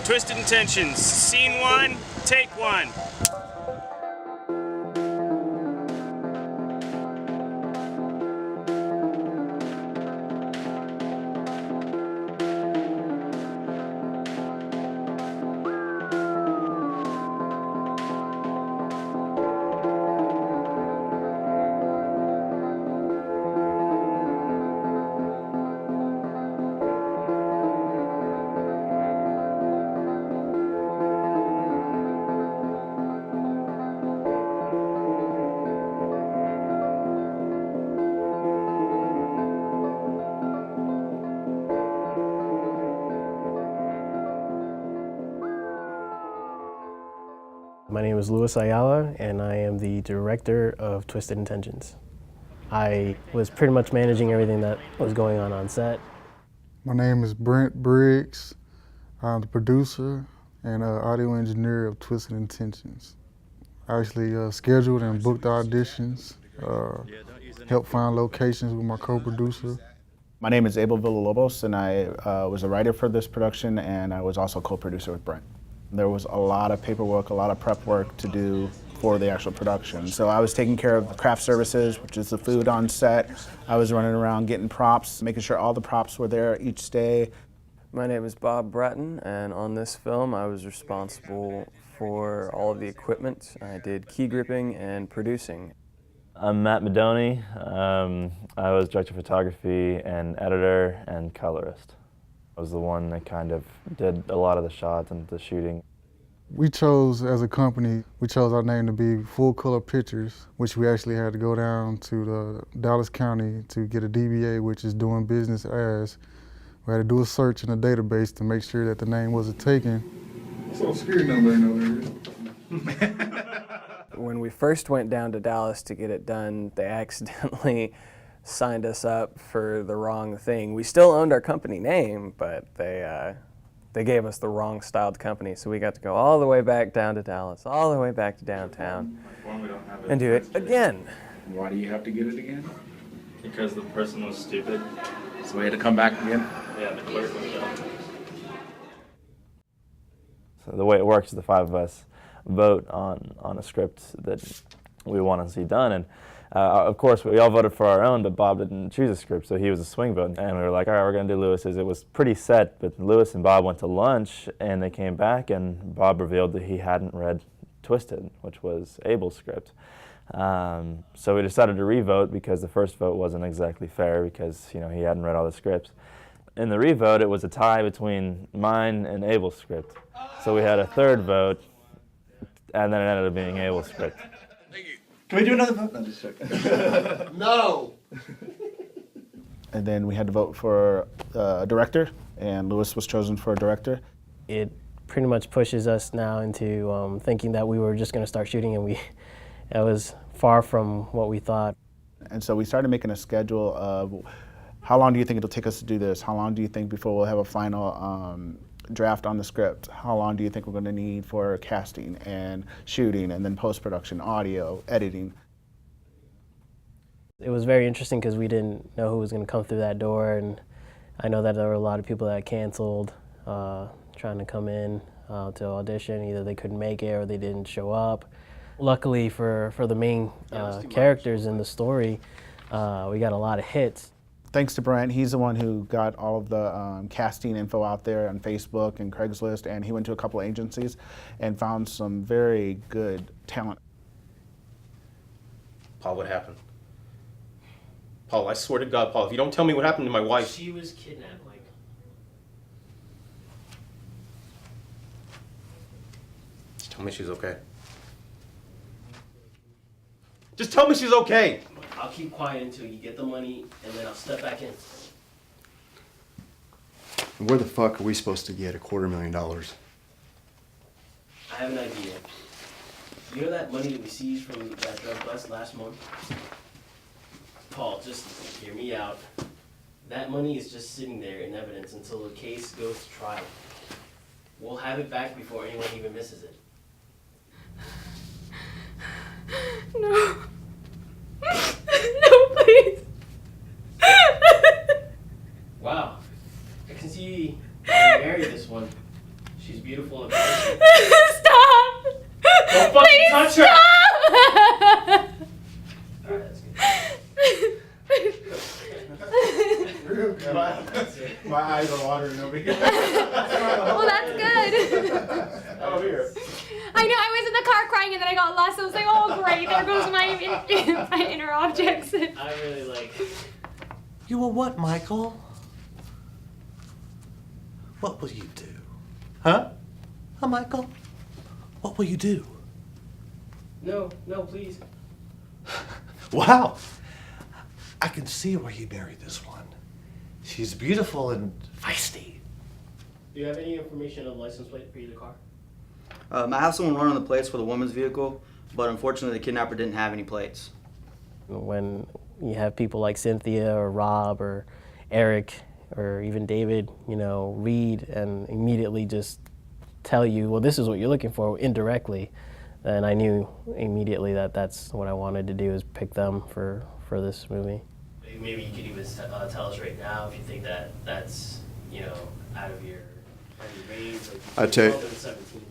Twisted Intentions, scene 1, take 1. My name is Ayala, and I am the director of Twisted Intentions. I was pretty much managing everything that was going on set. My name is Briggs. I'm the producer and audio engineer of Twisted Intentions. I actually scheduled and booked the auditions, helped find locations with my co-producer. My name is Abel Villalobos, and I was a writer for this production, and I was also co-producer with Brent. There was a lot of paperwork, a lot of prep work to do for the actual production. So I was taking care of the craft services, which is the food on set. I was running around getting props, making sure all the props were there each day. My name is Bratton, and on this film I was responsible for all of the equipment. I did key gripping and producing. I'm Matt Madoni. I was director of photography and editor and colorist. I was the one that kind of did a lot of the shots and the shooting. We chose, as a company, we chose our name to be Full Color Pictures, which we actually had to go down to the Dallas County to get a DBA, which is doing business as. We had to do a search in the database to make sure that the name wasn't taken. Social Security number ain't over here. When we first went down to Dallas to get it done, they accidentally signed us up for the wrong thing. We still owned our company name, but they gave us the wrong styled company, so we got to go all the way back down to Dallas, all the way back to downtown, and do it again. Why do you have to get it again? Because the person was stupid. So we had to come back again? Yeah, the clerk was dumb. So the way it works is the five of us vote on a script that we want to see done, and of course, we all voted for our own, but Bob didn't choose a script, so he was a swing vote. And we were like, all right, we're going to do Lewis's. It was pretty set, but Lewis and Bob went to lunch, and they came back, and Bob revealed that he hadn't read Twisted, which was Abel's script. So we decided to re-vote because the first vote wasn't exactly fair because, you know, he hadn't read all the scripts. In the re-vote, it was a tie between mine and Abel's script. So we had a third vote, and then it ended up being Abel's script. Can we do another vote? No, just joking. No! And then we had to vote for a director, and Lewis was chosen for a director. It pretty much pushes us now into thinking that we were just going to start shooting, and it was far from what we thought. And so we started making a schedule of how long do you think it'll take us to do this? How long do you think before we'll have a final draft on the script? How long do you think we're going to need for casting and shooting and then post-production, audio, editing? It was very interesting because we didn't know who was going to come through that door, and I know that there were a lot of people that canceled trying to come in to audition. Either they couldn't make it or they didn't show up. Luckily for the main characters in the story, we got a lot of hits. Thanks to Brent, he's the one who got all of the casting info out there on Facebook and Craigslist, and he went to a couple of agencies and found some very good talent. Paul, what happened? Paul, I swear to God, Paul, if you don't tell me what happened to my wife... She was kidnapped, Mike. Just tell me she's okay. Just tell me she's okay! I'll keep quiet until you get the money, and then I'll step back in. Where the fuck are we supposed to get $250,000? I have an idea. You know that money that we seized from that drug bust last month? Paul, just hear me out. That money is just sitting there in evidence until the case goes to trial. We'll have it back before anyone even misses it. No. one. She's beautiful in person. Stop! Don't fucking touch her! Stop! Alright, that's good. My eyes are watering over here. Well, that's good. Oh, here. I know, I was in the car crying and then I got lost. I was like, oh great, there goes my inner objects. I really like. You will what, Michael? What will you do? Huh? Huh, Michael? What will you do? No, please. Wow! I can see why you married this one. She's beautiful and feisty. Do you have any information on the license plate for either car? I have someone running the plates for the woman's vehicle, but unfortunately the kidnapper didn't have any plates. When you have people like Cynthia or Robb or Eric or even David, read and immediately just tell you, well, this is what you're looking for indirectly, then I knew immediately that that's what I wanted to do, is pick them for this movie. Maybe you could even tell us right now if you think that that's, out of your range. I tell you,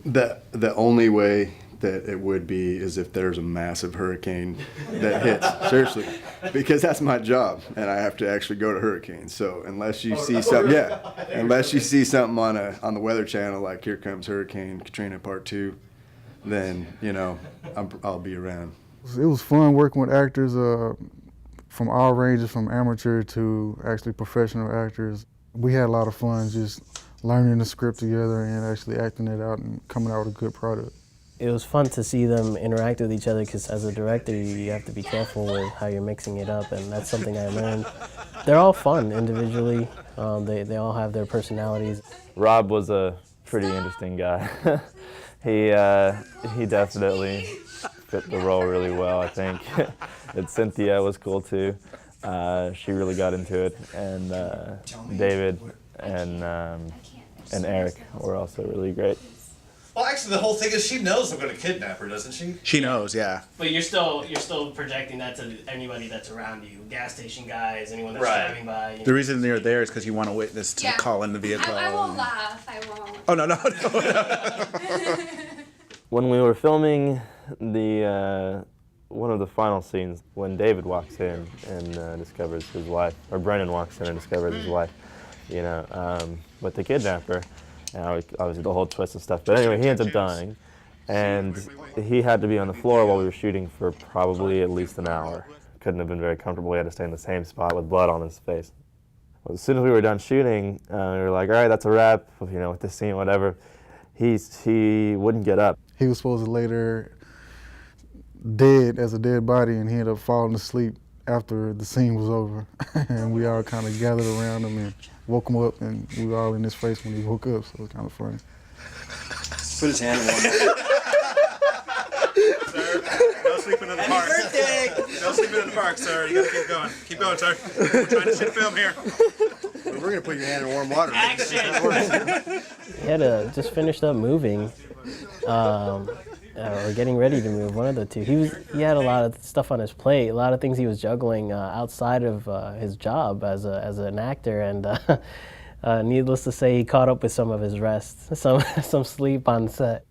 the only way that it would be is if there's a massive hurricane that hits. Seriously, because that's my job, and I have to actually go to hurricanes. So unless you see something, unless you see something on the Weather Channel, like here comes Hurricane Katrina Part 2, then I'll be around. It was fun working with actors from all ranges, from amateur to actually professional actors. We had a lot of fun just learning the script together and actually acting it out and coming out with a good product. It was fun to see them interact with each other, because as a director, you have to be careful with how you're mixing it up, and that's something I learned. They're all fun individually. They all have their personalities. Robb was a pretty interesting guy. He definitely fit the role really well, I think. And Cynthia was cool too. She really got into it, and David and Eric were also really great. Well, actually, the whole thing is she knows I'm going to kidnap her, doesn't she? She knows, yeah. But you're still projecting that to anybody that's around you, gas station guys, anyone that's Right. driving by. The reason they're there is because you want a witness to call in the vehicle. I won't laugh, I won't. Oh, no. When we were filming the one of the final scenes, when David walks in and discovers his wife, or Brennan walks in and discovers his wife, with the kidnapper, obviously the whole twist and stuff. But anyway, he ends up dying, and he had to be on the floor while we were shooting for probably at least an hour. Couldn't have been very comfortable. We had to stay in the same spot with blood on his face. Well, as soon as we were done shooting, we were like, all right, that's a wrap, with this scene, whatever. He wouldn't get up. He was supposed to lay there dead as a dead body, and he ended up falling asleep after the scene was over. And we all kind of gathered around him and woke him up, and we were all in his face when he woke up, so it was kind of funny. Put his hand in one. Sir, no sleeping in the park. No sleeping in the park, sir. You gotta keep going. Keep going, sir. We're trying to shoot film here. We're going to put your hand in warm water. He had just finished up moving, or getting ready to move, one of the two. He had a lot of stuff on his plate, a lot of things he was juggling outside of his job as an actor, and needless to say, he caught up with some of his rest, some sleep on set.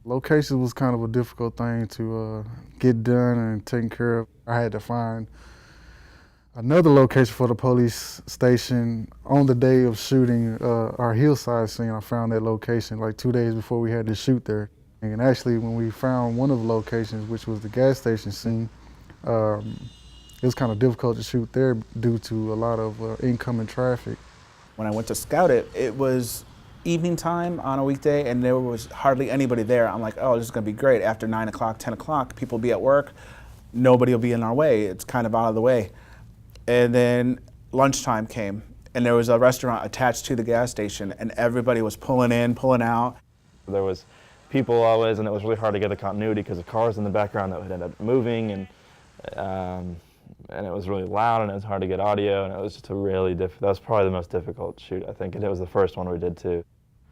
Location was kind of a difficult thing to get done and taken care of. I had to find another location for the police station. On the day of shooting our hillside scene, I found that location like 2 days before we had to shoot there. And actually, when we found one of the locations, which was the gas station scene, it was kind of difficult to shoot there due to a lot of incoming traffic. When I went to scout it, it was evening time on a weekday, and there was hardly anybody there. I'm like, oh, this is going to be great. After 9 o'clock, 10 o'clock, people will be at work. Nobody will be in our way. It's kind of out of the way. And then lunchtime came, and there was a restaurant attached to the gas station, and everybody was pulling in, pulling out. There was people always, and it was really hard to get the continuity because of cars in the background that would end up moving, and it was really loud, and it was hard to get audio, and it was just a really that was probably the most difficult shoot, I think, and it was the first one we did too.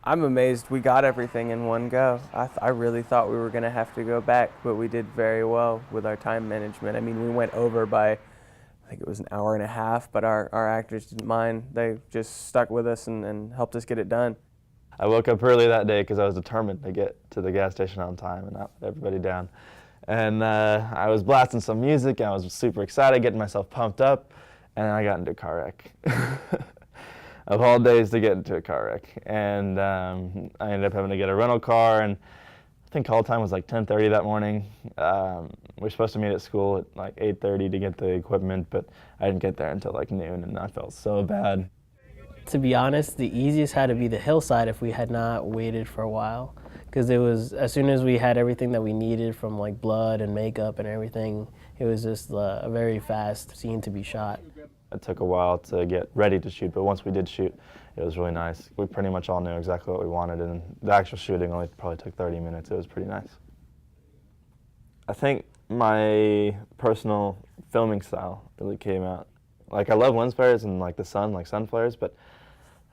I'm amazed we got everything in one go. I really thought we were going to have to go back, but we did very well with our time management. I mean, we went over by I think it was an hour and a half, but our actors didn't mind. They just stuck with us and helped us get it done. I woke up early that day because I was determined to get to the gas station on time and not let everybody down. And I was blasting some music, and I was super excited, getting myself pumped up, and I got into a car wreck. Of all days to get into a car wreck. And I ended up having to get a rental car, and I think call time was like 10:30 that morning. We were supposed to meet at school at like 8:30 to get the equipment, but I didn't get there until like noon, and I felt so bad. To be honest, the easiest had to be the hillside if we had not waited for a while. Because it was, as soon as we had everything that we needed from like blood and makeup and everything, it was just a very fast scene to be shot. It took a while to get ready to shoot, but once we did shoot, it was really nice. We pretty much all knew exactly what we wanted, and the actual shooting only probably took 30 minutes. It was pretty nice. I think my personal filming style really came out. Like, I love lens flares and like the sun, like sun flares, but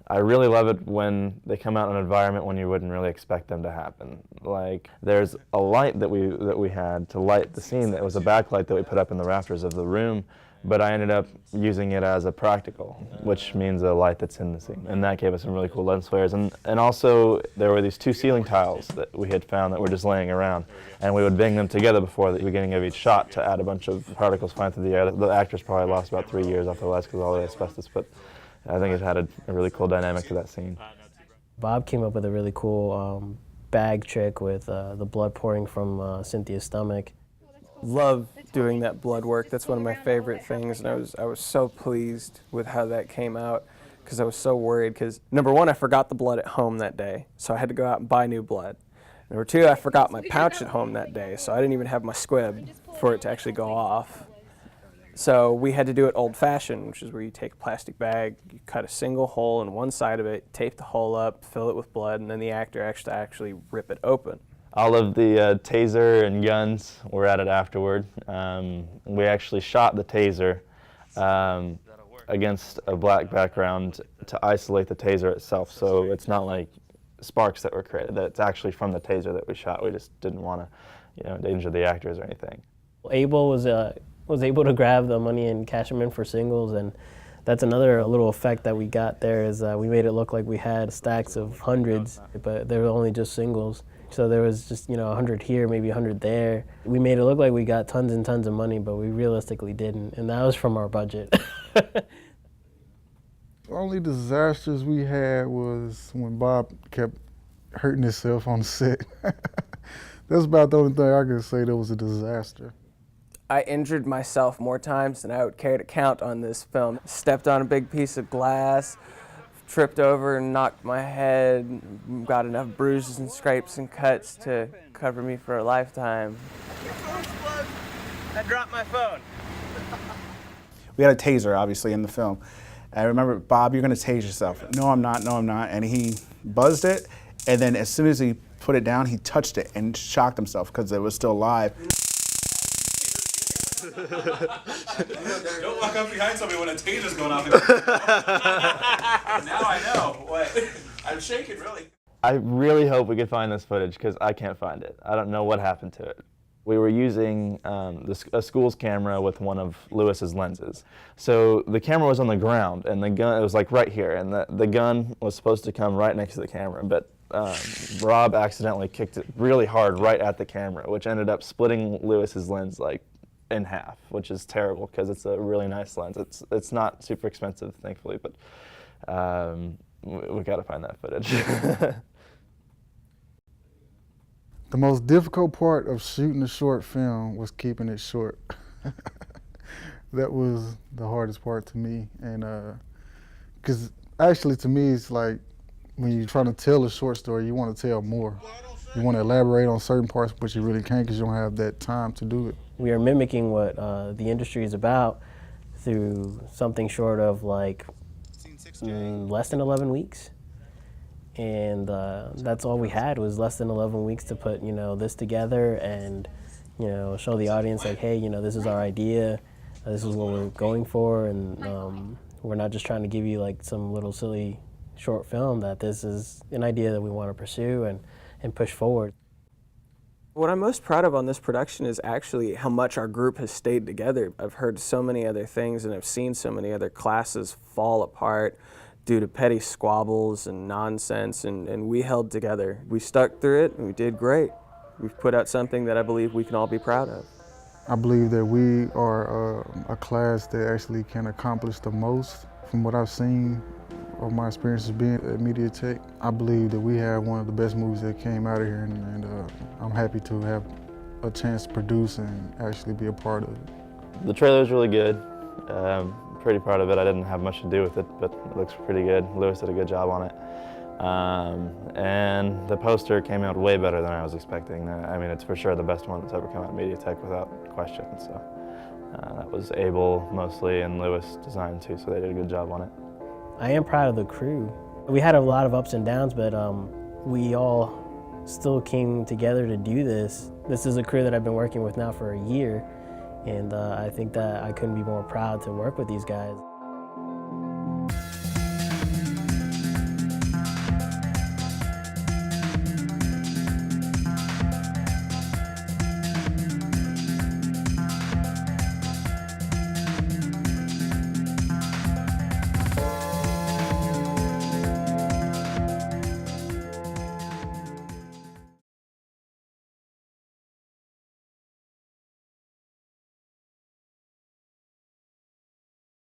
I really love it when they come out in an environment when you wouldn't really expect them to happen. Like, there's a light that we had to light the scene that was a backlight that we put up in the rafters of the room, but I ended up using it as a practical, which means a light that's in the scene. And that gave us some really cool lens flares. And also, there were these 2 ceiling tiles that we had found that were just laying around, and we would bang them together before the beginning of each shot to add a bunch of particles flying through the air. The actors probably lost about 3 years off their lives because of all the asbestos, but I think it had a really cool dynamic to that scene. Bob came up with a really cool bag trick with the blood pouring from Cynthia's stomach. Love doing that blood work. That's one of my favorite things, and I was so pleased with how that came out because I was so worried because, number one, I forgot the blood at home that day, so I had to go out and buy new blood. Number two, I forgot my pouch at home that day, so I didn't even have my squib for it to actually go off. So we had to do it old-fashioned, which is where you take a plastic bag, you cut a single hole in one side of it, tape the hole up, fill it with blood, and then the actor actually rip it open. All of the taser and guns were added afterward. We actually shot the taser against a black background to isolate the taser itself, so it's not like sparks that were created, that it's actually from the taser that we shot. We just didn't want to, endanger the actors or anything. Abel was able to grab the money and cash them in for singles, and that's another little effect that we got there is we made it look like we had stacks of hundreds, but they were only just singles. So there was just, 100 here, maybe 100 there. We made it look like we got tons and tons of money, but we realistically didn't, and that was from our budget. The only disasters we had was when Bob kept hurting himself on the set. That's about the only thing I can say that was a disaster. I injured myself more times than I would care to count on this film. Stepped on a big piece of glass, tripped over and knocked my head, got enough bruises and scrapes and cuts to cover me for a lifetime. I dropped my phone. We had a taser, obviously, in the film. I remember, Bob, you're going to tase yourself. No, I'm not. No, I'm not. And he buzzed it, and then as soon as he put it down, he touched it and shocked himself because it was still live. Don't walk up behind somebody when a taser's going off. Now I know. What? I'm shaking, really. I really hope we could find this footage because I can't find it. I don't know what happened to it. We were using a school's camera with one of Lewis's lenses. So the camera was on the ground, and the gun, it was like right here, and the gun was supposed to come right next to the camera, but Robb accidentally kicked it really hard right at the camera, which ended up splitting Lewis's lens like in half, which is terrible because it's a really nice lens. It's not super expensive, thankfully, but we got to find that footage. The most difficult part of shooting a short film was keeping it short. That was the hardest part to me, and because actually to me it's like when you're trying to tell a short story, you want to tell more. You want to elaborate on certain parts, but you really can't because you don't have that time to do it. We are mimicking what the industry is about through something short of like less than 11 weeks. And that's all we had was less than 11 weeks to put, this together and, show the audience like, hey, this is our idea, this is what we're going for, and we're not just trying to give you like some little silly short film, that this is an idea that we want to pursue and push forward. What I'm most proud of on this production is actually how much our group has stayed together. I've heard so many other things and I've seen so many other classes fall apart due to petty squabbles and nonsense, and we held together. We stuck through it and we did great. We've put out something that I believe we can all be proud of. I believe that we are a class that actually can accomplish the most from what I've seen of my experiences being at Media Tech. I believe that we have one of the best movies that came out of here, and I'm happy to have a chance to produce and actually be a part of it. The trailer is really good. Pretty proud of it. I didn't have much to do with it, but it looks pretty good. Lewis did a good job on it. And the poster came out way better than I was expecting. I mean, it's for sure the best one that's ever come out of Media Tech without question. So that was Abel mostly, and Lewis designed too, so they did a good job on it. I am proud of the crew. We had a lot of ups and downs, but we all still came together to do this. This is a crew that I've been working with now for a year, and I think that I couldn't be more proud to work with these guys.